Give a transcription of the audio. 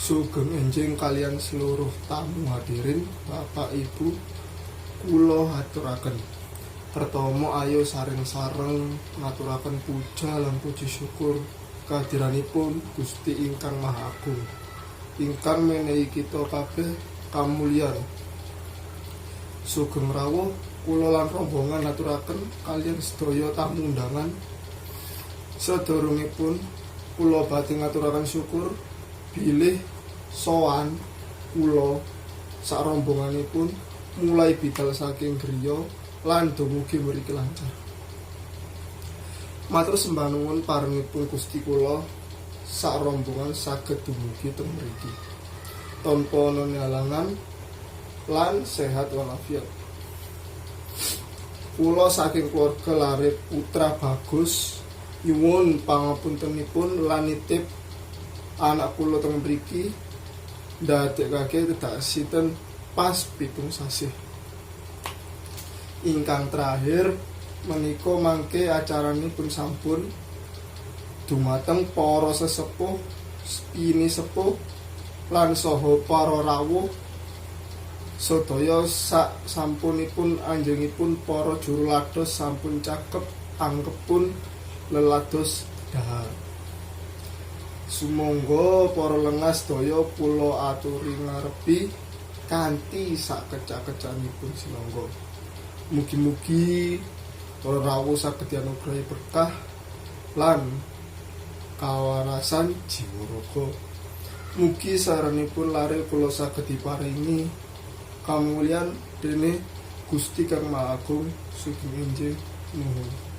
Sugeng enjing kalian seluruh tamu hadirin, Bapak Ibu, kula aturaken. Pertama ayo sareng-sareng ngaturaken puja lan puji syukur kehadiranipun Gusti ingkang Maha Agung, ingkang menehi kita kabeh kamulyan. Sugeng rawuh kula lan rombongan aturaken kalian sedaya tamu undangan. Sadurungipun kula badhe ngaturaken syukur bilih sowan kula sak rombonganipun mulai bidal saking griya lan dumugi mriki lancar. Matur sembah nuwun paringipun Gusti kula sak rombongan saged dumugi teng mriki tanpa ana halangan lan sehat walafiat. Kula saking keluarga Larip Putra Bagus nyuwun pangapuntenipun lan nitip anak kula teng mriki ndadekake kedaksiten pas 7 sasih. Ingkang terakhir menika mangke acaranipun sampun dumateng para sesepuh, ini sepuh lan saha para rawuh sedaya sak sampunipun anjingipun para juru lados sampun cakep angkepun lelados dahar. Sumangga para lengas daya kula aturi ngarepi kanthi sak kecak-kecanipun sinangga. Mugi-mugi para rawuh saged dianugrahi berkah lan kawarasan jiwa raga. Mugi saranipun lare kula saged diparingi kamulyan dene Gusti Kang Maha Agung. Sugeng enjing nuwun.